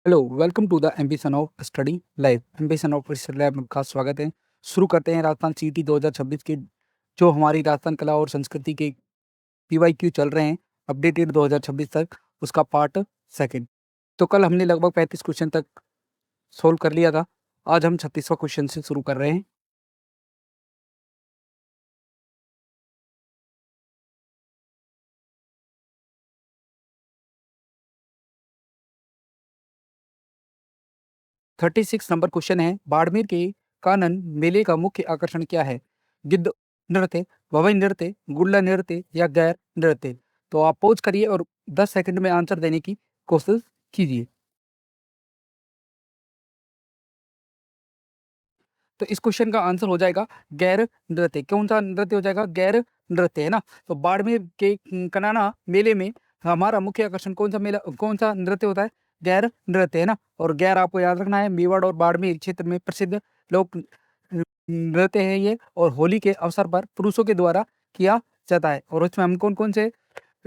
Hello, welcome to the ambition of study life. Ambition of study life में आपका स्वागत है। शुरू करते हैं राजस्थान सीटी 2026 के जो हमारी राजस्थान कला और संस्कृति के पीवाईक्यू चल रहे हैं अपडेटेड 2026 तक, उसका पार्ट सेकंड। तो कल हमने लगभग 35 क्वेश्चन तक सोल्व कर लिया था। आज हम 36वां क्वेश्चन से शुरू कर रहे हैं। थर्टी सिक्स नंबर क्वेश्चन है, बाड़मेर के कानन मेले का मुख्य आकर्षण क्या है? गिद्ध नृत्य, भवाई नृत्य, गुल्ला नृत्य या गैर नृत्य? तो आप पॉज करिए और 10 सेकंड में आंसर देने की कोशिश कीजिए। तो इस क्वेश्चन का आंसर हो जाएगा गैर नृत्य। कौन सा नृत्य हो जाएगा? गैर नृत्य, है ना। तो बाड़मेर के कनाना मेले में हमारा मुख्य आकर्षण कौन सा मेला, कौन सा नृत्य होता है? गैर नृत्य, है ना। और गैर आपको याद रखना है, मेवाड़ और बाड़मेर क्षेत्र में प्रसिद्ध लोक नृत्य है ये, और होली के अवसर पर पुरुषों के द्वारा किया जाता है। और उसमें हम कौन कौन से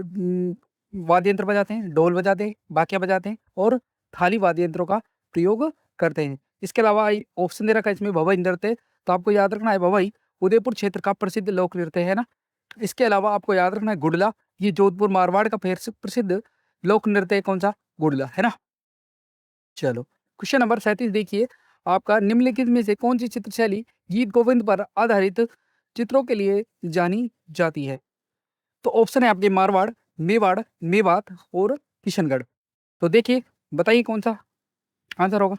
उम, वाद्य यंत्र बजाते हैं? ढोल बजाते हैं, बाकिया बजाते हैं और थाली वाद्य यंत्रों का प्रयोग करते हैं। इसके अलावा ऑप्शन दे रखा है इसमें भवाई नृत्य, तो आपको याद रखना है भवाई उदयपुर क्षेत्र का प्रसिद्ध लोक नृत्य है ना। इसके अलावा आपको याद रखना है गुडला, ये जोधपुर मारवाड़ का प्रसिद्ध लोक नृत्य है। कौन सा? गुडला, है ना। चलो, क्वेश्चन नंबर 37 देखिए आपका, निम्नलिखित में से कौन सी चित्र शैली गीत गोविंद पर आधारित चित्रों के लिए जानी जाती है? तो ऑप्शन है आपके मारवाड़, मेवाड़, मेवात और किशनगढ़। तो देखिए, बताइए कौन सा आंसर होगा।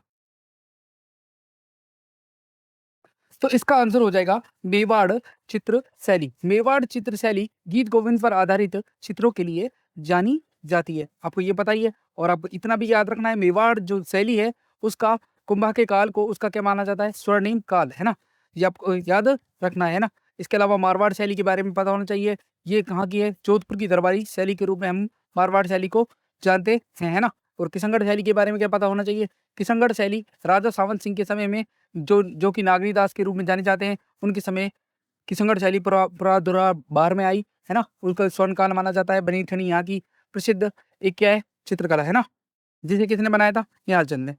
तो इसका आंसर हो जाएगा मेवाड़ चित्र शैली। मेवाड़ चित्र शैली गीत गोविंद पर आधारित चित्रों के लिए जानी जाती है, आपको ये पता ही है। और आपको इतना भी याद रखना है, मेवाड़ जो शैली है उसका कुंभा के काल को उसका क्या माना जाता है? स्वर्णिम काल, है ना। ये आपको याद रखना है ना। इसके अलावा मारवाड़ शैली के बारे में पता होना चाहिए। ये कहाँ की है? जोधपुर की दरबारी शैली के रूप में हम मारवाड़ शैली को जानते हैं, है ना। और किशनगढ़ शैली के बारे में क्या पता होना चाहिए? किशनगढ़ शैली राजा सावंत सिंह के समय में जो कि नागरीदास के रूप में जाने जाते हैं, उनके समय किशनगढ़ शैली प्रादुर्भाव में आई, है ना। उसका स्वर्ण काल माना जाता है। बनी ठनी यहाँ की प्रसिद्ध एक क्या है? चित्रकला, है ना, जिसे किसने बनाया था? निहालचंद ने।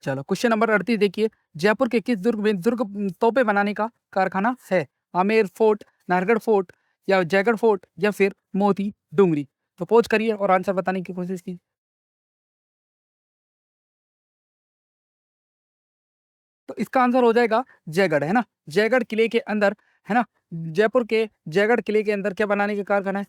चलो, क्वेश्चन नंबर 38 देखिए, जयपुर के किस दुर्ग में तोपे बनाने का कारखाना है? आमेर फोर्ट, नाहरगढ़ फोर्ट या जयगढ़ फोर्ट या फिर मोती डूंगरी? तो पोज करिए और आंसर बताने की कोशिश कीजिए। तो इसका आंसर हो जाएगा जयगढ़, है ना। जयगढ़ किले के अंदर, है ना, जयपुर के जयगढ़ किले के अंदर क्या बनाने का कारखाना है?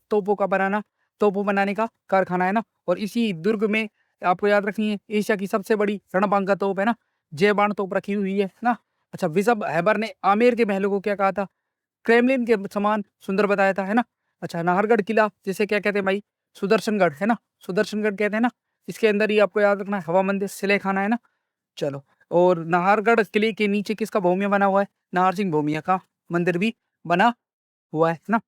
तोपों बनाने का कारखाना, है ना। और इसी दुर्ग में आपको याद रखनी है, एशिया की सबसे बड़ी रणबांका तोप, है ना, जय बाण तोप रखी हुई है ना। अच्छा, बिशप हैबर ने आमेर के महलों को क्या कहा था? क्रेमलिन के समान सुंदर बताया था, है ना। अच्छा, नाहरगढ़ किला जिसे क्या कहते हैं भाई? सुदर्शनगढ़, है ना। सुदर्शनगढ़ कहते हैं ना। इसके अंदर ही आपको याद रखना है हवा मंदिर, सिलेखाना, है ना। चलो, और नाहरगढ़ किले के नीचे किसका भूमिया बना हुआ है? नाहर सिंह भूमिया का मंदिर भी बना हुआ है ना।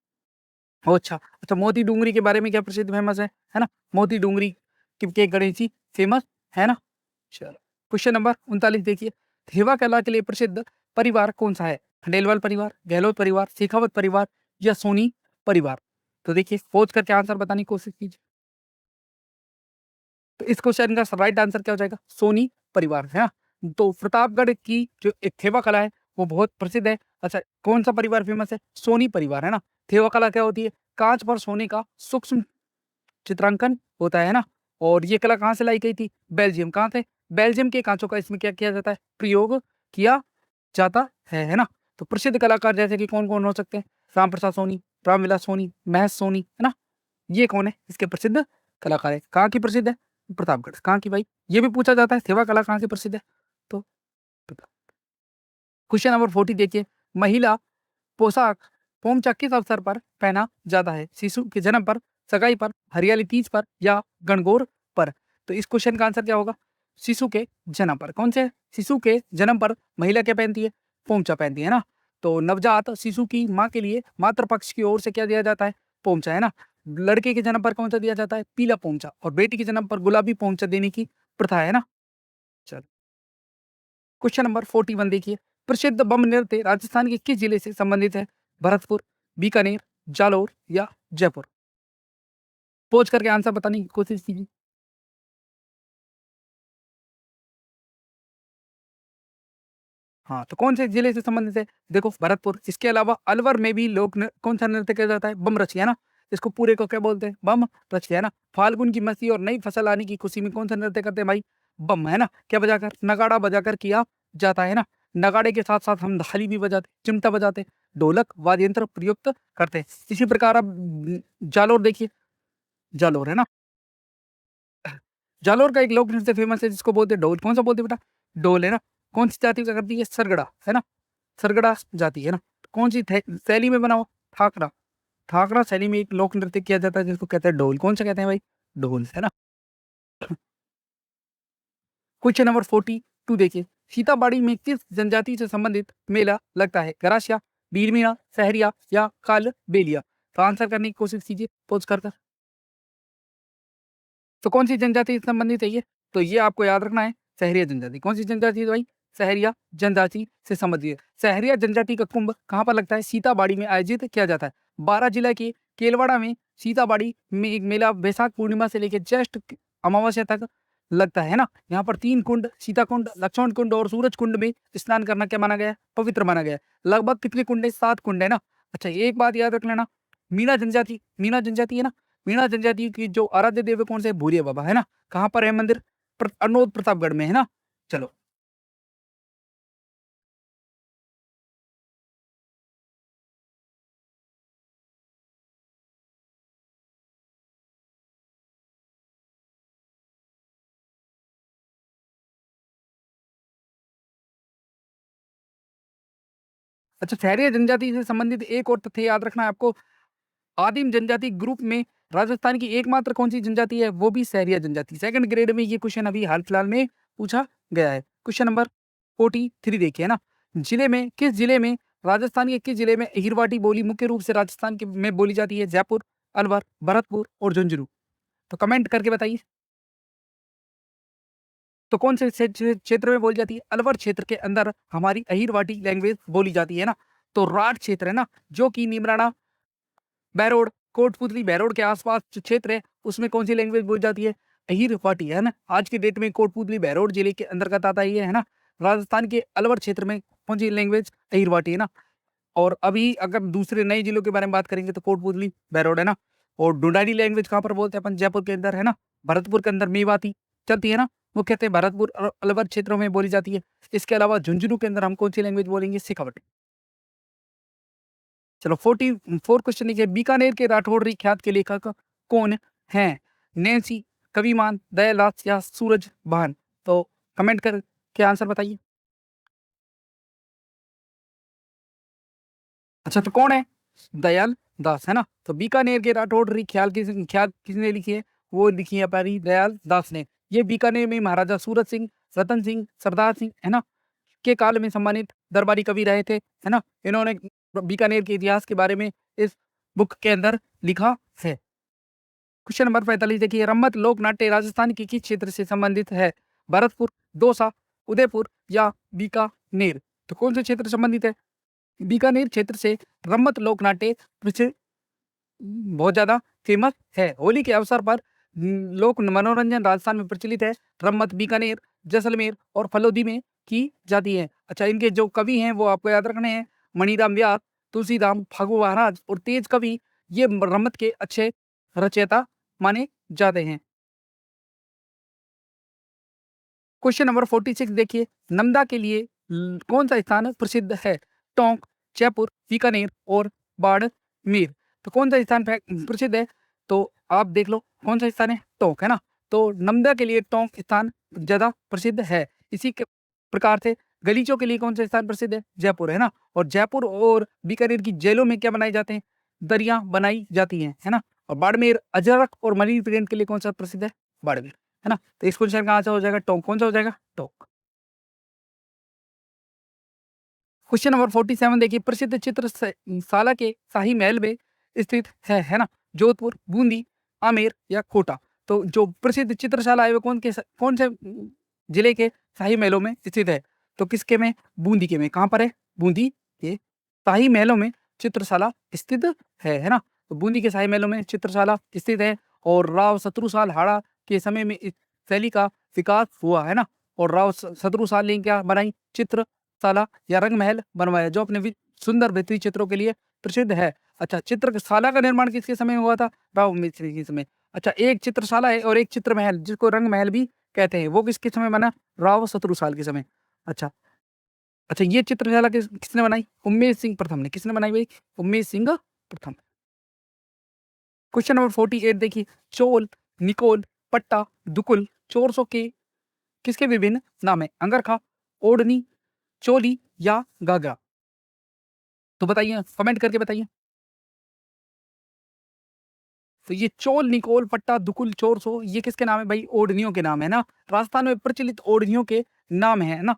ओ अच्छा, अच्छा, मोती डूंगरी के बारे में क्या प्रसिद्ध फेमस है ना। मोती डूंगरी के गणेश जी फेमस, है ना। चलो, क्वेश्चन नंबर 39 देखिए, थेवा कला के लिए प्रसिद्ध परिवार कौन सा है? खंडेलवाल परिवार, गहलोत परिवार, शेखावत परिवार या सोनी परिवार? तो देखिए, सोच करके आंसर बताने की कोशिश कीजिए। तो इस क्वेश्चन का राइट आंसर क्या हो जाएगा? सोनी परिवार, है ना। तो प्रतापगढ़ की जो एक थेवा कला है वो बहुत प्रसिद्ध है। अच्छा, कौन सा परिवार फेमस है? सोनी परिवार, है ना। थेवा कला क्या होती है? कांच पर सोने का सूक्ष्म चित्रांकन होता है ना। और ये कला कहाँ से लाई गई थी? बेल्जियम। कहाँ से? बेल्जियम के कांचों का इसमें क्या किया जाता है? प्रयोग किया जाता है ना। तो प्रसिद्ध कलाकार जैसे कि कौन कौन हो सकते हैं? राम प्रसाद सोनी, रामविलास सोनी, महेश सोनी, है ना। ये कौन है? इसके प्रसिद्ध कलाकार है। कहाँ की प्रसिद्ध है? प्रतापगढ़। कहाँ की भाई? ये भी पूछा जाता है, सेवा कला कहाँ की प्रसिद्ध है? तो क्वेश्चन नंबर 40 देखिए, महिला पोशाक पोमचा किस अवसर पर पहना जाता है? शिशु के जन्म पर, सगाई पर, हरियाली तीज पर या गणगौर पर? तो इस क्वेश्चन का आंसर क्या होगा? शिशु के जन्म पर। कौन से? शिशु के जन्म पर महिला क्या पहनती है? पोमचा पहनती है ना। तो नवजात शिशु की माँ के लिए मातृ पक्ष की ओर से क्या दिया जाता है? पोमचा, है ना। लड़के के जन्म पर कौन सा दिया जाता है? पीला पोमचा। और बेटी के जन्म पर गुलाबी पोमचा देने की प्रथा है ना। चलो, क्वेश्चन नंबर 41 देखिए, प्रसिद्ध बम नृत्य राजस्थान के किस जिले से संबंधित है? भरतपुर, बीकानेर, जालोर या जयपुर? पोच करके आंसर बताने की कोशिश कीजिए। हाँ, तो कौन से जिले से संबंधित है? देखो भरतपुर। इसके अलावा अलवर में भी कौन सा नृत्य किया जाता है? बम रचिया, है ना? इसको पूरे को क्या बोलते हैं? बम रचिया, है ना? फाल्गुन की मस्ती और नई फसल आने की खुशी में कौन सा नृत्य करते हैं भाई? बम, है ना? क्या बजाकर? नगाड़ा बजाकर किया जाता है ना? नगाड़े के साथ साथ हम थाली भी बजाते, चिमटा बजाते, ढोलक वाद्य यंत्र प्रयुक्त करते हैं। इसी प्रकार अब जालोर देखिए, जालोर, है ना? जालोर का एक लोक नृत्य फेमस है जिसको बोलते हैं ढोल। कौन सा बोलते हैं बेटा? ढोल, है ना? कौन सी जाति का करती है? सरगड़ा, है ना? सरगड़ा जाति, है ना? कौन सी शैली में बना हुआ? ठाकरा। ठाकरा शैली में एक लोक नृत्य किया जाता है जिसको कहते हैं ढोल। कौन सा कहते हैं भाई? ढोल, है ना? क्वेश्चन नंबर 42 देखिए, सीताबाड़ी में किस जनजाति से संबंधित मेला लगता है? गरासिया, भीलमीणा, सहरिया या काल बेलिया? तो आंसर करने की कोशिश कीजिए पोज कर। तो कौन सी जनजाति से संबंधित है ये? तो ये आपको याद रखना है, सहरिया जनजाति। कौन सी जनजाति है भाई? सहरिया जनजाति से संबंधित है। सहरिया जनजाति का कुंभ कहाँ पर लगता है? सीताबाड़ी में आयोजित किया जाता है। बारां जिला के केलवाड़ा में सीताबाड़ी में एक मेला वैशाख पूर्णिमा से लेकर ज्येष्ठ अमावस्या तक लगता है ना? यहाँ पर 3 कुंड, सीता कुंड, लक्ष्मण कुंड और सूरज कुंड में स्नान करना क्या माना गया है? पवित्र माना गया है। लगभग कितने कुंड है? 7 कुंड है ना? अच्छा, एक बात याद रख लेना, मीणा जनजाति है ना? मीणा जनजाति की जो आराध्य देव है कौन से है? भूरिया बाबा, है ना? कहाँ पर है मंदिर? अनोद प्रतापगढ़ में, है ना? चलो, अच्छा, सहरिया जनजाति से संबंधित एक और तथ्य याद रखना है आपको। आदिम जनजाति ग्रुप में राजस्थान की एकमात्र कौन सी जनजाति है? वो भी सहरिया जनजाति। सेकंड ग्रेड में ये क्वेश्चन अभी हाल फिलहाल में पूछा गया है। क्वेश्चन नंबर 43 देखिए ना, किस जिले में राजस्थान के किस जिले में हिरवाटी बोली मुख्य रूप से राजस्थान के में बोली जाती है? जयपुर, अलवर, भरतपुर और झुंझुनू? तो कमेंट करके बताइए। तो कौन से क्षेत्र में बोली जाती है? अलवर क्षेत्र के अंदर हमारी अहिरवाटी लैंग्वेज बोली जाती है ना? तो राठ क्षेत्र है ना, जो कि नीमराणा, बैरोड, कोटपुतली, बैरोड के आसपास जो क्षेत्र है उसमें कौन सी लैंग्वेज बोली जाती है? अहिरवाटी, है ना? आज के डेट में कोटपुतली बैरोड जिले के अंतर्गत आता है ये, है ना? राजस्थान के अलवर क्षेत्र में कौन सी लैंग्वेज? अहिरवाटी, है ना? और अभी अगर दूसरे नए जिलों के बारे में बात करेंगे तो कोटपुतली, बैरोड, है ना? और ढूंढानी लैंग्वेज कहाँ पर बोलते हैं अपन? जयपुर के अंदर, है ना? भरतपुर के अंदर मेवाती चलती है ना? वो कहते हैं भरतपुर और अलवर क्षेत्रों में बोली जाती है। इसके अलावा झुंझुनू के अंदर हम कौन सी लैंग्वेज बोलेंगे? शेखावटी। चलो, 44 क्वेश्चन लिखिए, बीकानेर के राठौड़ी ख्यात के लेखक कौन हैं? नैन्सी, कविमान, दयालाल या सूरज भान? तो कमेंट कर के आंसर बताइए। अच्छा, तो कौन है? दयाल दास, है ना? तो बीकानेर के राठौड़ी ख्यात किसने लिखी है? वो लिखी है हमारी दयाल दास ने। ये बीकानेर में महाराजा सूरत सिंह, रतन सिंह, सरदार सिंह, है ना, के काल में सम्मानित दरबारी कवि रहे थे, है ना? इन्होंने बीकानेर के इतिहास के बारे में इस बुक के अंदर लिखा है। क्वेश्चन नंबर 45 देखिए, रम्मत लोक नाट्य राजस्थान के किस क्षेत्र से संबंधित है? भरतपुर, दौसा, उदयपुर या बीकानेर? तो कौन से क्षेत्र से संबंधित है? बीकानेर क्षेत्र से रम्मत लोक नाट्य बहुत ज्यादा फेमस है। होली के अवसर पर लोक मनोरंजन राजस्थान में प्रचलित है। रम्मत बीकानेर, जैसलमेर और फलोदी में की जाती है। अच्छा, इनके जो कवि हैं वो आपको याद रखने हैं, मणिराम व्यास, तुलसीराम, फागु महाराज और तेज कवि, ये रम्मत के अच्छे रचयिता माने जाते हैं। क्वेश्चन नंबर 46 देखिए, नमदा के लिए कौन सा स्थान प्रसिद्ध है? टोंक, जयपुर, बीकानेर और बाड़मेर? तो कौन सा स्थान प्रसिद्ध है? तो आप देख लो कौन सा स्थान है? टोंक, है ना? तो नमदा के लिए टोंक स्थान ज्यादा प्रसिद्ध है। इसी के प्रकार से गलीचों के लिए कौन सा स्थान प्रसिद्ध है? जयपुर, है ना? और जयपुर और बीकानेर की जेलों में क्या बनाए जाते हैं? दरिया बनाई जाती हैं, है ना? और बाड़मेर अजरक और मरीन प्रिंट के लिए कौन सा प्रसिद्ध है? बाड़मेर, है ना? तो इस क्वेश्चन का आंसर हो जाएगा टोंक। कौन सा हो जाएगा? टोंक। क्वेश्चन नंबर 47 देखिए, प्रसिद्ध शाला के शाही महल में स्थित है ना? जोधपुर, बूंदी, आमेर या कोटा? तो जो प्रसिद्ध चित्रशाला है वो कौन से जिले के शाही महलों में स्थित है? तो किसके में? बूंदी के में। कहाँ पर है? बूंदी के शाही महलों में चित्रशाला स्थित है ना? तो बूंदी के शाही महलों में चित्रशाला स्थित है। और राव शत्रुसाल हाड़ा के समय में इस शैली का विकास हुआ, है ना? और राव शत्रुसाल ने क्या बनाई? चित्रशाला, चित्रशाला या रंग महल बनवाया, जो अपने सुंदर भित्ति चित्रों के लिए प्रसिद्ध है? अच्छा, चित्रशाला का निर्माण किसके समय में हुआ था? राव मिस्त्री के समय। अच्छा, एक चित्रशाला है और एक चित्र महल, जिसको रंग महल भी कहते हैं, वो किसके समय बना? राव शत्रुसाल के समय। अच्छा, अच्छा, ये चित्रशाला किसने बनाई? उम्मेद सिंह प्रथम ने। किसने बनाई भाई? उम्मेद सिंह प्रथम। क्वेश्चन नंबर 48 देखिए, चोल, निकोल, पट्टा, दुकुल, चोरसो के किसके विभिन्न नाम है? अंगरखा, ओढ़नी, चोली या गागा? तो बताइए, कमेंट करके बताइए। तो ये चोल, निकोल, पट्टा, दुकुल, चोरसो, ये किसके नाम है भाई? ओढ़नियों के नाम है ना। राजस्थान में प्रचलित ओढ़नियों के नाम है ना।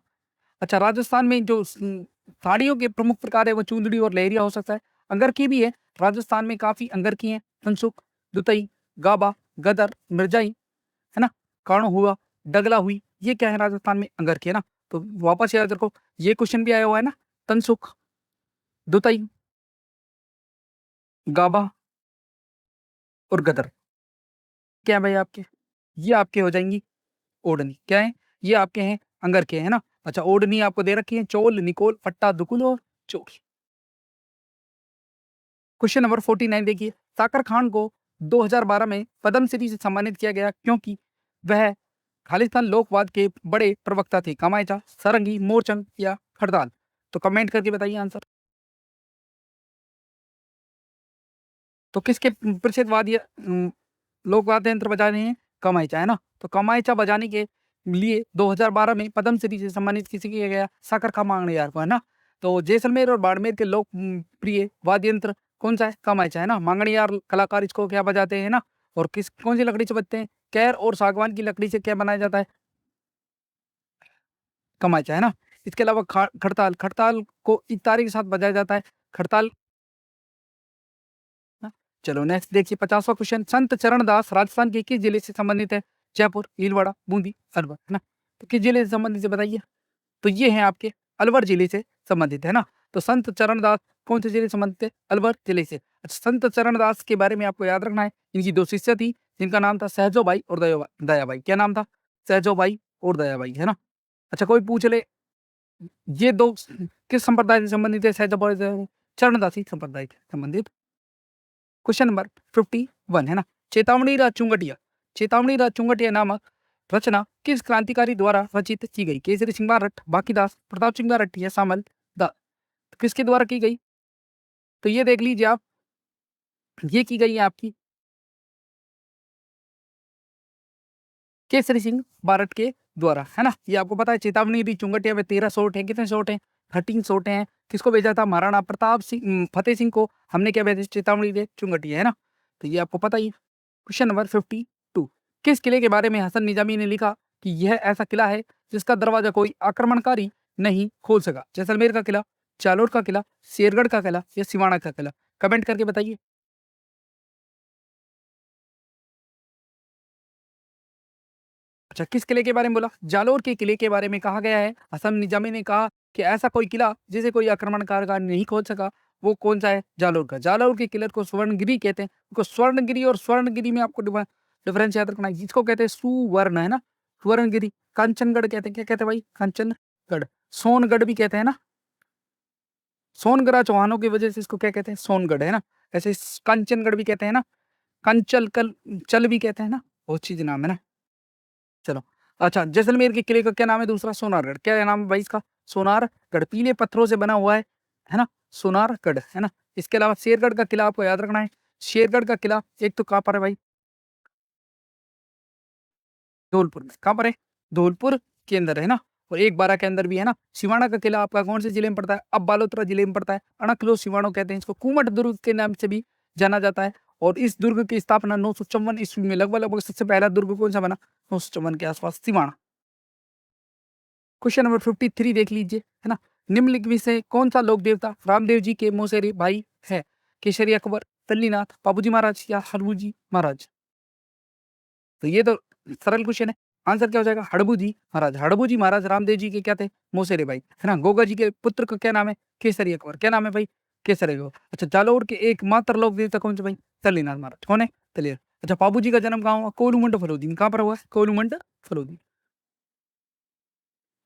अच्छा, राजस्थान में जो साड़ियों के प्रमुख प्रकार है वो चूंदड़ी और लहरिया हो सकता है। अंगरखी भी है, राजस्थान में काफी अंगरखी हैं। तनसुख, दुतई, गाबा, गदर, मिर्जाई, है ना, काणो हुआ, डगला हुई, ये क्या है? राजस्थान में अंगरखी है ना। तो वापस याद रखो, ये क्वेश्चन भी आया हुआ है ना। तनसुख, दुतई, गाबा और गदर क्या है भाई आपके? ये आपके हो जाएंगी ओढ़नी। क्या है? ये आपके हैं अंगरखे, है ना। अच्छा, ओढ़नी आपको दे रखी है, चोल, निकोल, पट्टा, दुकुल और चोल। क्वेश्चन नंबर 49 देखिए, साकर खान को 2012 में पद्मश्री से सम्मानित किया गया क्योंकि वह खालिस्तान लोकवाद के बड़े प्रवक्ता थे? कामायचा, सारंगी, मोरचंद या हड़ताल? तो कमेंट करके बताइए आंसर। तो किसके प्रसिद्धवाद ये लोकवाद्य यंत्र बजा रहे हैं? कमाइचा, है ना। तो कमाइचा बजाने के लिए 2012 में पद्मश्री से सम्मानित किसे किया गया? साकर खा मांगड़ियार को, है ना। तो जैसलमेर और बाड़मेर के लोक प्रिय वाद्य यंत्र कौन सा है? कमाइचा, है ना। मांगड़ियार कलाकार इसको क्या बजाते हैं ना। और किस कौन सी लकड़ी से बजते हैं? कैर और सागवान की लकड़ी से क्या बनाया जाता है? कमाइचा, है ना। इसके अलावा खड़ताल, खड़ताल को इतारे के साथ बजाया जाता है। खड़ताल ना। चलो नेक्स्ट देखिए, 50वां क्वेश्चन, संत चरणदास राजस्थान के किस जिले से संबंधित है? जयपुर, भीलवाड़ा, बूंदी, अलवर, है ना। तो किस जिले से संबंधित है बताइए। तो ये है आपके अलवर जिले से संबंधित, है ना। तो संत चरणदास कौन से जिले से संबंधित है? अलवर जिले से। अच्छा, संत चरणदास के बारे में आपको याद रखना है, इनकी दो शिष्य थी, जिनका नाम था सहजोबाई और दयाबाई। क्या नाम था? सहजोबाई और दयाबाई, है ना। अच्छा, कोई पूछ ले, ये दो किस संप्रदाय से संबंधित है? सहजोबाई चरणदासी संप्रदाय से संबंधित। क्वेश्चन नंबर 51 है ना, चेतावनी राज चुंगटिया, चेतावनी राज चुंगटिया नामक रचना किस क्रांतिकारी द्वारा रचित की गई? केसरी सिंह बारट, बाकीदास, प्रताप सिंह बारट या सामल दास? किसके द्वारा की गई? तो ये देख लीजिए आप, ये की गई है आपकी केसरी सिंह बारट के द्वारा, है ना। ये आपको पता है। चेतावनी दी चुंगटिया में 13 शॉट है। कितने शॉट हैं? 13 शॉट हैं। किसको भेजा था? महाराणा प्रताप सिंह फतेह सिंह को हमने क्या भेजा? चेतावनी दे चुंगटिया, है ना। तो ये आपको पता ही है। क्वेश्चन नंबर 52, किस किले के बारे में हसन निजामी ने लिखा कि यह ऐसा किला है जिसका दरवाजा कोई आक्रमणकारी नहीं खोल सका? जैसलमेर का किला, जालोर का किला, शेरगढ़ का किला या सिवाना का किला? कमेंट करके बताइए। अच्छा, किस किले के बारे में बोला? जालोर के किले के बारे में कहा गया है। हसन निजामी ने कहा कि ऐसा कोई किला जिसे कोई आक्रमणकार नहीं खोल सका, वो कौन सा है? जालोर का। जालोर के किले को स्वर्णगिरी कहते हैं। उनको स्वर्णगिरी और स्वर्णगिरी में आपको डिफरेंस याद रखना है। जिसको कहते हैं सुवर्ण, है ना, स्वर्णगिरी। कंचनगढ़ कहते हैं, क्या कहते हैं भाई? कंचनगढ़। सोनगढ़ भी कहते हैं ना। सोनगढ़ चौहानों की वजह से इसको क्या कहते हैं? सोनगढ़, है ना। ऐसे कंचनगढ़ भी कहते हैं ना। कंचल कल चल भी कहते हैं ना। बहुत चीज नाम है ना। चलो, अच्छा, जैसलमेर के किले का क्या नाम है? दूसरा सोनारगढ़। क्या नाम है भाई इसका? सोनारगढ़। पीले पत्थरों से बना हुआ है ना, सोनारगढ़, है ना। इसके अलावा शेरगढ़ का किला आपको याद रखना है। शेरगढ़ का किला एक तो कहाँ पर है भाई? धौलपुर में। कहाँ पर है? धौलपुर के अंदर, है ना। और एक बारह के अंदर भी है ना। सिवाना का किला आपका कौन से जिले में पड़ता है? अब बालोतरा जिले में पड़ता है। अणकलो सिवानो कहते हैं इसको। कुमट दुर्ग के नाम से भी जाना जाता है। और इस दुर्ग की स्थापना 954 ईस्वी में, लगभग लगभग सबसे पहला दुर्ग कौन सा बना? 954 के आसपास, सिवाना। क्वेश्चन नंबर 53 देख लीजिए, है ना। निम्नलिखित में से कौन सा लोक देवता रामदेव जी के मौसेरे भाई है? केसरी अकबर, तल्लीनाथ, बाबूजी महाराज या हरबूजी महाराज? तो ये तो सरल क्वेश्चन है। आंसर क्या हो जाएगा? हड़बू जी महाराज। हड़बू जी महाराज रामदेव जी के क्या थे? मौसेरे भाई, है ना। गोगा जी के पुत्र का क्या नाम है? केसरी अकबर। क्या नाम है भाई? केसरी अकबर। अच्छा, जालोर के एकमात्र लोक देवता कौन से भाई? तल्लीनाथ महाराज। कौन है? तल्लीनाथ। अच्छा, बाबू जी का जन्म कहाँ हुआ? कोलूमंड फलोदी में। कहाँ पर हुआ है? कोलूमंड फलोदी।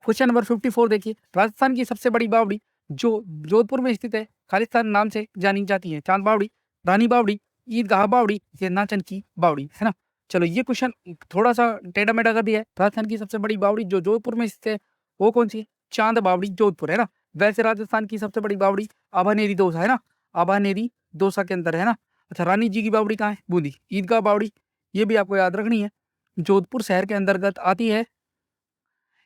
क्वेश्चन नंबर 54 देखिए, राजस्थान की सबसे बड़ी बावड़ी जो जोधपुर में स्थित है, खालिस्तान नाम से जानी जाती है। चांद बावड़ी, रानी बावड़ी, ईदगाह बावड़ी, ये नाचन की बावड़ी, है ना? चलो ये क्वेश्चन थोड़ा सा टेढ़ा मेढ़ा कर दिया है। राजस्थान की सबसे बड़ी बावड़ी जो जोधपुर में स्थित है, वो कौन सी है? चांद बावड़ी जोधपुर, है ना? वैसे राजस्थान की सबसे बड़ी बावड़ी आभानेरी दौसा, है ना? आभानेरी दौसा के अंदर, है ना? अच्छा, रानी जी की बावड़ी कहाँ है? बूंदी। ईदगाह बावड़ी, ये भी आपको याद रखनी है, जोधपुर शहर के अंतर्गत आती है।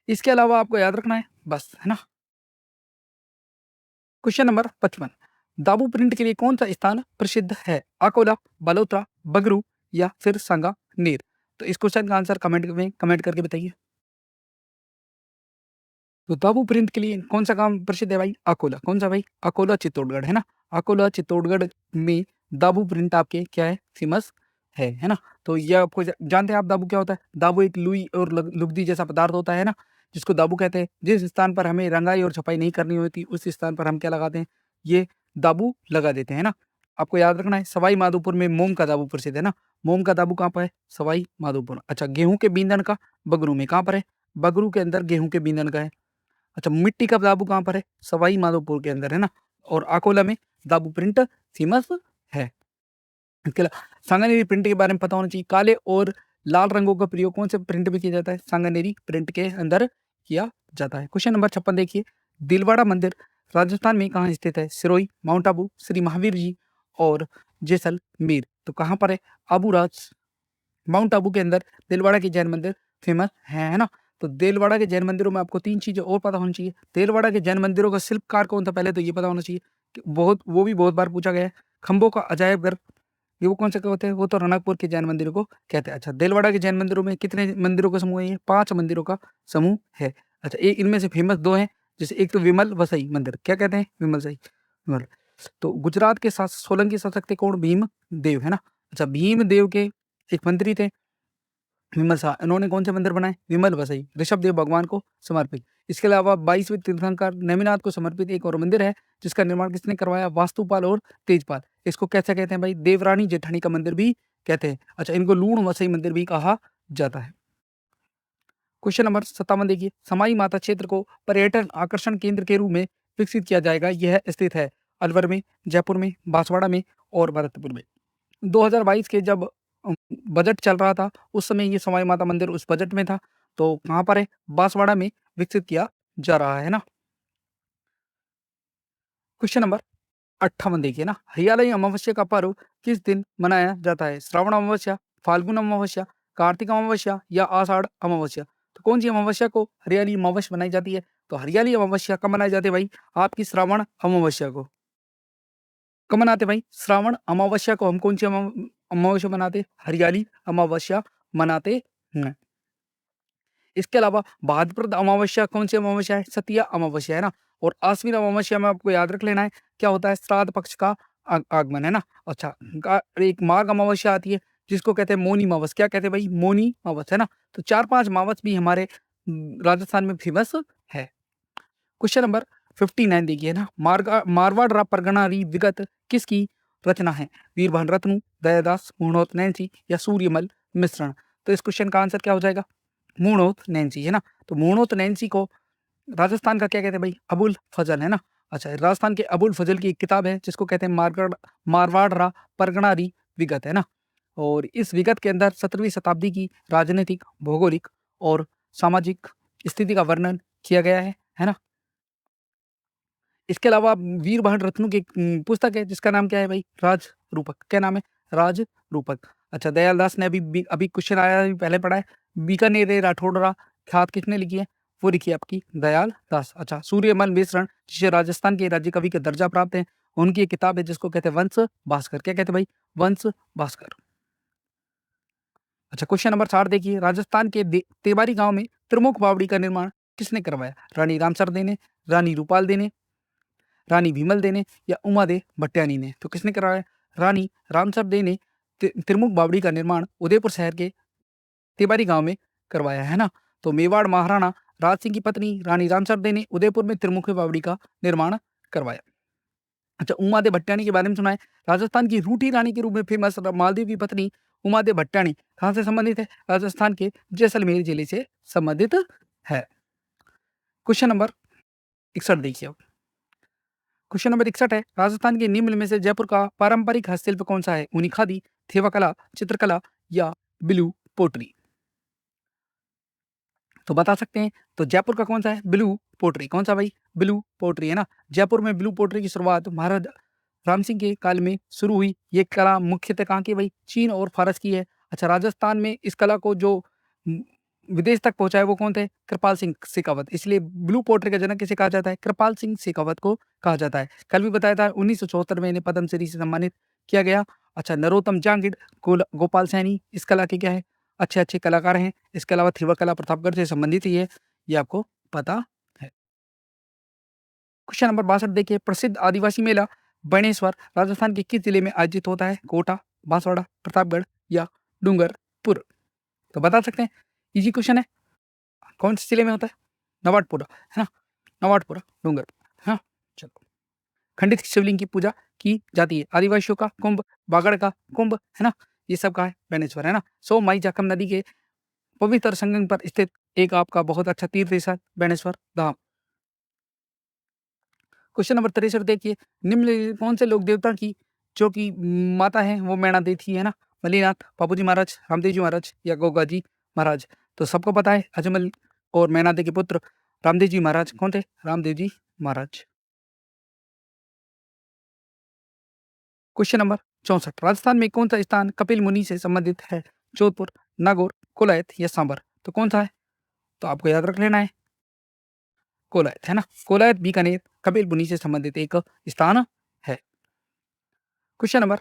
इसके अलावा आपको याद रखना है बस, है ना? क्वेश्चन नंबर 55, दाबू प्रिंट के लिए कौन सा स्थान प्रसिद्ध है? अकोला, बलोत्रा, बगरू या फिर सांगानेर? तो इस क्वेश्चन का आंसर कमेंट में कमेंट करके बताइए। तो दाबू प्रिंट के लिए कौन सा काम प्रसिद्ध है भाई? अकोला। कौन सा भाई? अकोला चित्तौड़गढ़, है ना? अकोला चित्तौड़गढ़ में दाबू प्रिंट आपके क्या है? फेमस है ना? तो ये आपको जानते हैं आप दाबू क्या होता है? दाबू एक लुई और लुगदी जैसा पदार्थ होता है ना, जिसको दाबू कहते हैं। जिस स्थान पर हमें रंगाई और छपाई नहीं करनी होती, उस स्थान पर हम क्या लगाते हैं? ये दाबू लगा देते हैं ना। आपको याद रखना है, सवाई माधोपुर में मोम का दाबू प्रसिद्ध है ना। मोम का दाबू कहाँ पर है? सवाई माधोपुर। अच्छा, गेहूं के बींधन का बगरू में कहाँ पर है? बगरू के अंदर गेहूं के बींधन का है। अच्छा, मिट्टी का दाबू कहाँ पर है? सवाई माधोपुर के अंदर, है ना। और अकोला में दाबू प्रिंट फेमस है। इसके अलावा सांगानेरी प्रिंट के बारे में पता होना चाहिए। काले और लाल रंगों का प्रयोग कौन से प्रिंट में किया जाता है? सांगानेरी प्रिंट के अंदर किया जाता है। क्वेश्चन नंबर 56 देखिए, दिलवाड़ा मंदिर राजस्थान में कहाँ स्थित है? सिरोही, माउंट आबू, श्री महावीर जी और जैसलमेर। तो कहाँ पर है? आबूराज, माउंट आबू के अंदर दिलवाड़ा के जैन मंदिर फेमस है ना। तो दिलवाड़ा के जैन मंदिरों में आपको तीन चीजें और पता होनी चाहिए। दिलवाड़ा के जैन मंदिरों का शिल्पकार कौन था? पहले तो ये पता होना चाहिए कि बहुत वो भी बहुत बार पूछा गया है। खंभों का अजायब घर, ये वो कौन से होते हैं? वो तो रणकपुर के जैन मंदिरों को कहते हैं। अच्छा, दिलवाड़ा के जैन मंदिरों में कितने मंदिरों का समूह है? ये 5 मंदिरों का समूह है। अच्छा, एक इनमें से फेमस 2 हैं, जैसे एक तो विमल वसई मंदिर, क्या कहते हैं? विमल सई, विमल। तो गुजरात के सोलंकी शासक थे कौन? भीम देव, है ना। अच्छा, भीम देव के एक मंत्री थे विमल शाह, इन्होंने कौन से मंदिर बनाए? विमल वसई, ऋषभ देव भगवान को समर्पित। इसके अलावा 22वें तीर्थंकर नेमिनाथ को समर्पित एक और मंदिर है, जिसका निर्माण किसने करवाया? वास्तुपाल और तेजपाल। इसको कैसे कहते हैं भाई? देवरानी जेठानी का मंदिर भी कहते हैं। अच्छा, इनको लूण वसई मंदिर भी कहा जाता है। क्वेश्चन नंबर 57 देखिए, समाई माता क्षेत्र को पर्यटन आकर्षण केंद्र के रूप में विकसित किया जाएगा। यह स्थित है अलवर में, जयपुर में, बांसवाड़ा में और भरतपुर में। 2022 के जब बजट चल रहा था, उस समय ये समाई माता मंदिर उस बजट में था। तो कहाँ पर है? बांसवाड़ा में विकसित किया जा रहा है ना। क्वेश्चन नंबर 58 देखिए ना, हरियाली अमावस्या का पर्व किस दिन मनाया जाता है? श्रावण अमावस्या, फाल्गुन अमावस्या, कार्तिक अमावस्या या आषाढ़ अमावस्या? तो कौन सी अमावस्या को हरियाली अमावस्या बनाई जाती है? तो हरियाली अमावस्या कब मनाई जाती है भाई? आपकी श्रावण अमावस्या को। कब मनाते भाई? श्रावण अमावस्या को हम कौन सी अमावस्या मनाते? हरियाली अमावस्या मनाते हैं। इसके अलावा भाद्रपद अमावस्या कौन सी अमावस्या है? सतिया अमावस्या, है ना। और आश्विन अमावस्या में आपको याद रख लेना है, क्या होता है? श्राद्ध पक्ष का आगमन, है ना। अच्छा, एक माघ अमावस्या आती है, जिसको कहते हैं मौनी मावस। क्या कहते हैं भाई? मौनी मावस, है ना। तो 4-5 मावस भी हमारे राजस्थान में फेमस है। क्वेश्चन नंबर 59 देखिए ना, मारवाड़ परगना विगत किसकी रचना है? वीरभान रत्नू, दयादास, पूर्णोत नैंसी या सूर्यमल मिश्रण? तो इस क्वेश्चन का आंसर क्या हो जाएगा? मूर्णोत नैंसी, है ना। तो मूर्णोत नैंसी को राजस्थान का क्या कहते हैं भाई? अबुल फजल, है ना। अच्छा, राजस्थान के अबुल फजल की एक किताब है, जिसको कहते हैं मारवाड़ परगना विगत, है ना। और इस विगत के अंदर 17वीं शताब्दी की राजनीतिक, भौगोलिक और सामाजिक स्थिति का वर्णन किया गया है ना। इसके अलावा वीरभान रत्नू की एक पुस्तक है, जिसका नाम क्या है भाई? राज रूपक। क्या नाम है? राज रूपक। अच्छा, दयाल दास ने अभी अभी क्वेश्चन आया है, पहले पढ़ा है, बीकानेर राठौड़रा ख्यात किसने लिखी है? वो लिखी है आपकी दयाल दास। अच्छा, सूर्यमल मिश्रण, जिसे राजस्थान के राज्य कवि का दर्जा प्राप्त है, उनकी एक किताब है, जिसको कहते हैं वंश भास्कर। क्या कहते हैं भाई? वंश भास्कर। अच्छा, क्वेश्चन नंबर 4 देखिए, राजस्थान के तेबारी गांव में त्रिमुख बावड़ी का निर्माण किसने करवाया? रानी रामसर दे ने, रानी रूपाल दे ने, रानी भीमल दे ने या उमादेव भट्टानी ने? तो किसने करवाया? रानी रामसर दे ने त्रिमुख बावड़ी का निर्माण उदयपुर शहर के तिबारी गांव में करवाया, है ना। तो मेवाड़ महाराणा राज सिंह की पत्नी रानी रामसर दे ने उदयपुर में त्रिमुखी बावड़ी का निर्माण करवाया। अच्छा, उमादेव भट्टानी के बारे में सुना है? राजस्थान की रूठी रानी के रूप में फेमस मालदेव की पत्नी उमादेव भट्टानी कहाँ से संबंधित है? राजस्थान के जैसलमेर जिले से संबंधित है। क्वेश्चन नंबर 61 देखिए अब। क्वेश्चन नंबर 61 है, राजस्थान के निम्न में से जयपुर का पारंपरिक हस्तशिल्प कौन सा है? ऊनी खादी, थेवा कला, चित्रकला या ब्लू पोट्री? तो बता सकते हैं। तो जयपुर का कौन सा है? Blue pottery. कौन सा भाई? ब्लू पोट्री है ना। जयपुर में ब्लू पोट्री की शुरुआत महाराज राम सिंह के काल में शुरू हुई। ये कला मुख्यतः कहाँ की भाई? चीन और फारस की है। अच्छा, राजस्थान में इस कला को जो विदेश तक पहुंचाए वो कौन थे? कृपाल सिंह शेखावत। इसलिए ब्लू पोट्री का जनक किसे कहा जाता है? कृपाल सिंह शेखावत को कहा जाता है। कल भी बताया था 1974 में इन्हें पद्मश्री से सम्मानित किया गया। अच्छा, नरोत्तम जांगिड, गोपाल सैनी इस कला के क्या है? अच्छे अच्छे कलाकार हैं। इसके अलावा थीवा कला प्रतापगढ़ से संबंधित ही है, ये आपको पता है। क्वेश्चन नंबर 62 देखिए, प्रसिद्ध आदिवासी मेला बणेश्वर राजस्थान के किस जिले में आयोजित होता है? कोटा, बांसवाड़ा, प्रतापगढ़ या डूंगरपुर? तो बता सकते हैं। इजी क्वेश्चन है। कौन से जिले में होता है? नवाडपुरा, है ना। नवाडपुरा, डूंगरपुर, हाँ। चलो, खंडित शिवलिंग की पूजा की जाती है। आदिवासियों का कुंभ, बागड़ का कुंभ, है ना। ये सब का है बेनेश्वर, है ना। सो माई जाखम नदी के पवित्र संगम पर स्थित एक आपका बहुत अच्छा तीर्थ स्थल बेनेश्वर धाम। क्वेश्चन नंबर 63 देखिए, निम्न कौन से लोक देवता की जो कि माता है वो मैणा देती है ना? मलीनाथ, बाबूजी महाराज, रामदेव जी महाराज या गोगा जी महाराज? तो सबको पता है, अजमल और मैनादे के पुत्र रामदेव जी महाराज कौन थे? रामदेव जी महाराज। क्वेश्चन नंबर 64, राजस्थान में कौन सा स्थान कपिल मुनि से संबंधित है? जोधपुर, नागौर, कोलायत या सांबर? तो कौन सा है? तो आपको याद रख लेना है, कोलायत, है ना। कोलायत बीकानेर कपिल मुनि से संबंधित एक स्थान है। क्वेश्चन नंबर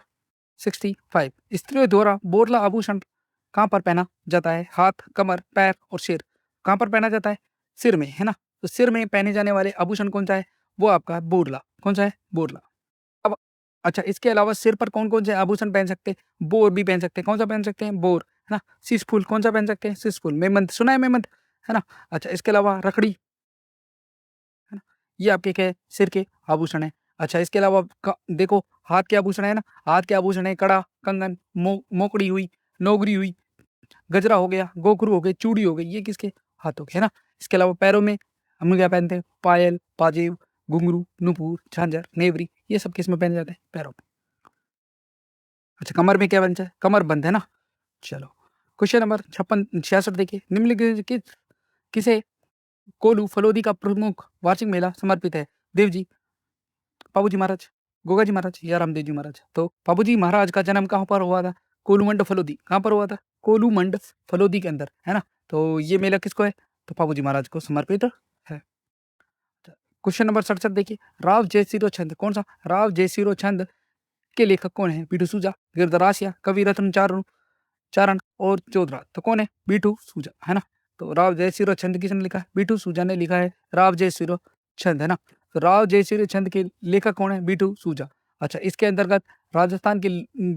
65, स्त्रियों द्वारा बोरला आभूषण कहाँ पर पहना जाता है? हाथ, कमर, पैर और सिर? कहाँ पर पहना जाता है? सिर में, है ना। तो सिर में पहने जाने वाले आभूषण कौन सा है? वो आपका बोरला। कौन सा है? बोरला। अब अच्छा, इसके अलावा सिर पर कौन कौन से आभूषण पहन सकते हैं? बोर भी पहन सकते हैं। कौन सा पहन सकते हैं? बोर, है ना। शीश कौन सा पहन सकते हैं? शीश मेमंत, सुना है मेमंत, है ना। अच्छा, इसके अलावा रखड़ी, है ना। ये आपके क्या है? सिर के आभूषण है। अच्छा, इसके अलावा देखो हाथ के आभूषण है ना। हाथ के आभूषण है कड़ा, कंगन, मोकड़ी हुई, नौगरी हुई, गजरा हो गया, गोखरू हो गई, चूड़ी हो गई, ये किसके? हाथों के, है ना। इसके अलावा पैरों में हम क्या पहनते हैं? पायल, पाजेब, घुंघरू, नुपुर, झांझर, नेवरी, ये सब किस में पहने जाते हैं? पैरों में। अच्छा, कमर में क्या बनता है? कमर बंद, है ना। चलो, क्वेश्चन नंबर 66 देखिए, निम्नलिखित किसे कोलू फलोदी का प्रमुख वार्षिक मेला समर्पित है? देव जी, बाबूजी महाराज, गोगा जी महाराज या रामदेव जी महाराज? तो बाबूजी महाराज का जन्म कहाँ पर हुआ था? कोलूमंड फलोदी। कहाँ पर हुआ था? कोलूमंड फलोदी के अंदर, है ना। तो ये मेला किसको है? तो बाबूजी महाराज को समर्पित है। क्वेश्चन नंबर 67 देखिए, राव जयसिरो छंद कौन सा? राव जयसिरो छंद के लेखक कौन है? बीटू सूजा, गिरधरासिया, कवि रत्न चारण और चौधरा? तो कौन है? बीटू सूजा, है ना। तो राव जयसिरो छंद किसने लिखा है? बीटू सूजा ने लिखा है राव जयसिरो छंद, है ना। तो राव जयसिरो छंद के लेखक कौन है? बीटू सूजा। अच्छा, इसके अंतर्गत राजस्थान के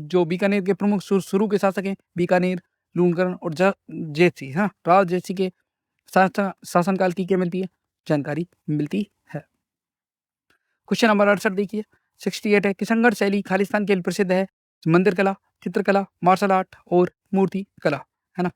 जो बीकानेर के प्रमुख शुरू के शासक हैं बीकानेर, लूणकरण और जयसी, है ना। राव जयसी के शासनकाल की क्या मिलती है? जानकारी मिलती है। क्वेश्चन नंबर 68 देखिए, 68 है, किशनगढ़ शैली खालिस्तान के लिए प्रसिद्ध है? मंदिर कला, चित्रकला, मार्शल आर्ट और मूर्ति कला, है ना।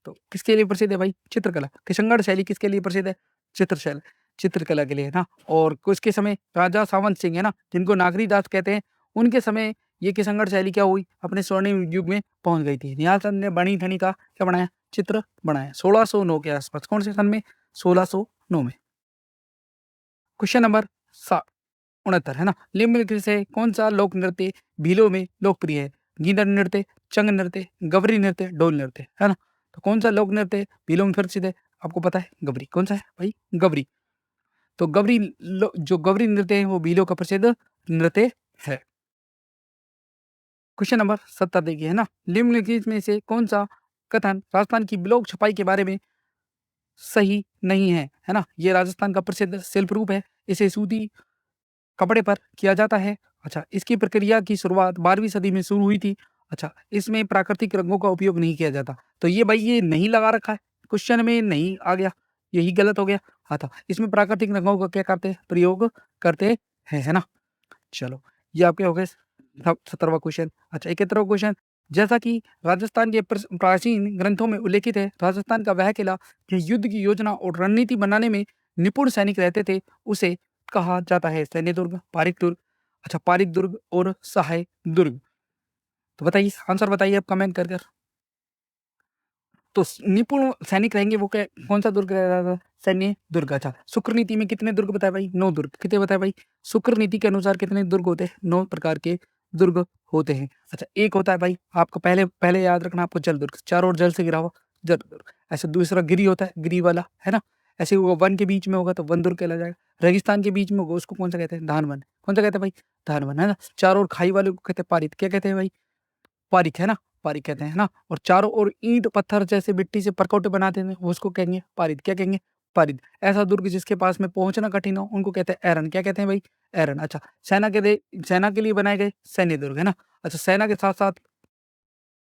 तो किसके लिए प्रसिद्ध है भाई? चित्रकला। किशनगढ़ शैली किसके लिए प्रसिद्ध है? चित्रशैल, चित्रकला के लिए, है ना। और किसके समय? राजा सावंत सिंह, है ना, जिनको नागरी दास कहते हैं, उनके समय ये किशनगढ़ शैली क्या हुई? अपने स्वर्णिम युग में पहुंच गई थी। निहाल ने बनी ठनी का क्या बनाया? चित्र बनाया 1609 के आसपास। कौन से सन में? 1609 में। क्वेश्चन नंबर 69, है ना, निम्नलिखित से कौन सा लोक नृत्य भीलों में लोकप्रिय है? गीदड़ नृत्य, चंग नृत्य, गवरी नृत्य, डोल नृत्य, है ना। तो कौन सा लोक नृत्य भीलों में प्रसिद्ध है? आपको पता है, गवरी। कौन सा है भाई? गवरी। तो जो गवरी नृत्य है वो भीलों का प्रसिद्ध नृत्य है। क्वेश्चन नंबर 70 देखिए, है ना, निम्नलिखित में से कौन सा कथन राजस्थान की ब्लॉक छपाई के बारे में सही नहीं है ना। ये राजस्थान का प्रसिद्ध शिल्प रूप है। इसे सूती कपड़े पर किया जाता है। अच्छा, इसकी प्रक्रिया की शुरुआत 12वीं सदी में शुरू हुई थी। अच्छा, इसमें प्राकृतिक रंगों का उपयोग नहीं किया जाता। तो ये भाई ये नहीं लगा रखा है, क्वेश्चन में नहीं आ गया, यही गलत हो गया। हाँ था, इसमें प्राकृतिक रंगों का क्या करते हैं? प्रयोग करते हैं, है ना। चलो, ये आपके हो गए 17वां क्वेश्चन। अच्छा, 71वां क्वेश्चन, जैसा कि राजस्थान के प्राचीन ग्रंथों में उल्लेखित है, राजस्थान का वह किला जो युद्ध की योजना और रणनीति बनाने में निपुण सैनिक रहते थे उसे कहा जाता है? सैन्य दुर्ग, पारिक दुर्ग, अच्छा पारिक दुर्ग और सहाय दुर्ग। तो बताइए, आंसर बताइए आप कमेंट कर कर। तो निपुण सैनिक रहेंगे वो क्या, कौन सा दुर्ग रहेगा? सैन्य दुर्ग। अच्छा, शुक्र नीति में कितने दुर्ग बताए भाई? 9 दुर्ग। कितने बताए भाई? शुक्र नीति के अनुसार कितने दुर्ग होते हैं? 9 प्रकार के दुर्ग होते हैं। अच्छा, एक होता है भाई आपको पहले पहले याद रखना, आपको जल दुर्ग, चारों ओर जल से घिरा हुआ जल दुर्ग। ऐसे दूसरा गिरी होता है, गिरी वाला, है ना? ऐसे वो वन के बीच में होगा तो वन दुर्ग कहला जाएगा। रेगिस्तान के बीच में होगा उसको कौन सा कहते हैं? धान वन। कौन सा कहते हैं भाई? धान वन, है ना? चारों ओर खाई वाले को कहते हैं पारित। क्या कहते हैं भाई? पारिक, है ना? पारिक कहते हैं, है ना? और चारों ओर ईंट पत्थर जैसे मिट्टी से परकोटे बनाते हैं वो उसको कहेंगे पारित। क्या कहेंगे? पारित। ऐसा दुर्ग जिसके पास में पहुंचना कठिन हो उनको कहते हैं एरन। क्या कहते हैं भाई? एरन। अच्छा, सेना के लिए बनाए गए सैन्य दुर्ग, है ना? अच्छा, सेना के साथ साथ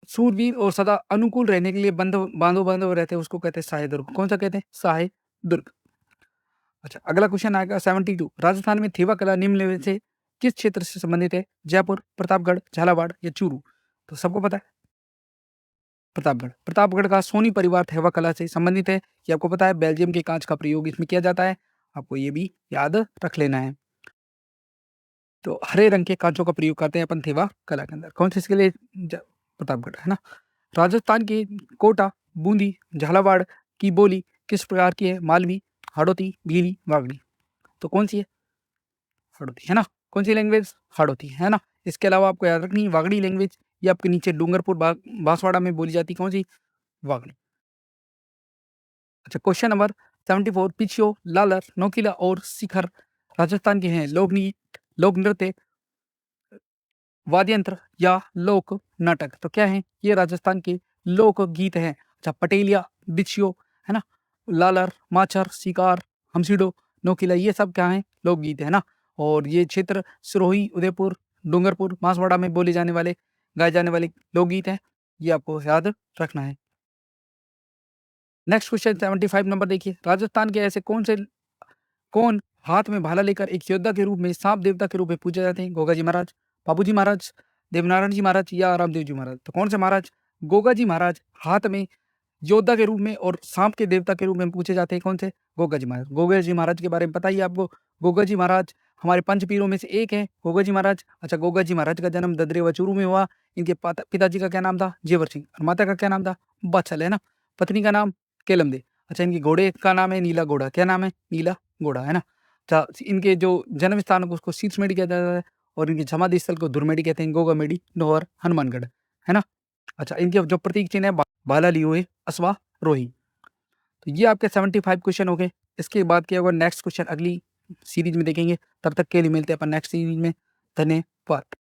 सूरवीर और सदा अनुकूल रहने के लिए बांधो बांधो रहते हैं उसको कहते हैं सहाय दुर्ग। कौन सा कहते हैं? सहाय दुर्ग। अच्छा, अगला क्वेश्चन आएगा 72। राजस्थान में थेवा कला निम्न में से किस क्षेत्र से संबंधित है? जयपुर, प्रतापगढ़, झालावाड़ या चूरू? तो सबको पता है प्रतापगढ़। प्रतापगढ़ का सोनी परिवार थेवा कला से संबंधित है। ये आपको पता है, बेल्जियम के कांच का प्रयोग इसमें किया जाता है। आपको ये भी याद रख लेना है। तो हरे रंग के कांचों का प्रयोग करते हैं अपन थेवा कला के अंदर। कौन से इसके लिए? प्रतापगढ़, है ना? राजस्थान की कोटा, बूंदी, झालावाड़ की बोली किस प्रकार की है? मालवी, हाड़ौती, भीली, वागड़ी। तो कौन सी है? हाड़ौती, है ना? कौन सी लैंग्वेज? हाड़ौती, है ना? इसके अलावा आपको याद रखनी है वागड़ी लैंग्वेज, ये आपके नीचे डूंगरपुर बांसवाड़ा में बोली जाती है। कौन सी? वागड़ी। अच्छा, क्वेश्चन नंबर 74। पिछियो, लालर, नौकीला और शिखर राजस्थान के हैं लोक लोक नृत्य, वाद्य यंत्र या लोक नाटक। तो क्या है? ये राजस्थान के लोक गीत हैं। अच्छा, पटेलिया, बिछियो, है ना? लालर, माचर, शिकार, हमसीडो, नौकीला, ये सब क्या है? लोकगीत है ना? और ये क्षेत्र सिरोही, उदयपुर, डूंगरपुर, बांसवाड़ा में बोले जाने वाले गाए जाने वाले लोकगीत हैं। ये आपको याद रखना है। नेक्स्ट क्वेश्चन 75 नंबर देखिए। राजस्थान के ऐसे कौन हाथ में भाला लेकर एक योद्धा के रूप में, सांप देवता के रूप में पूजे जाते हैं? गोगा जी महाराज, बाबू जी महाराज, देवनारायण जी महाराज या रामदेव जी महाराज। तो कौन से महाराज? गोगा जी महाराज हाथ में योद्धा के रूप में और सांप के देवता के रूप में पूछे जाते हैं। कौन से? गोगा जी महाराज। गोगा जी महाराज के बारे में बताइए आपको। गोगा जी महाराज हमारे पंच पीरों में से एक है, गोगा जी महाराज। अच्छा, गोगा जी महाराज का जन्म ददरेवा चूरू में हुआ। इनके पिताजी का क्या नाम था? जेवर सिंह। और माता का क्या नाम था? बच्छल, है ना? पत्नी का नाम केलम दे। अच्छा, इनके घोड़े का नाम है नीला घोड़ा। क्या नाम है? नीला घोड़ा, है ना? अच्छा, इनके जो जन्म स्थान है उसको शीर्षमेढ़ी कहता है और इनके समाधि स्थल को धुरमेढ़ी कहते हैं। गोगामेढ़ी, नौहर, हनुमानगढ़, है ना? अच्छा, इनके जो प्रतीक चिन्ह है भाला लिए हुए अश्वारोही। तो ये आपके 75 क्वेश्चन हो गए। इसके बाद क्या होगा? नेक्स्ट क्वेश्चन अगली सीरीज में देखेंगे। तब तक के लिए मिलते हैं अपन नेक्स्ट सीरीज में। धन्यवाद।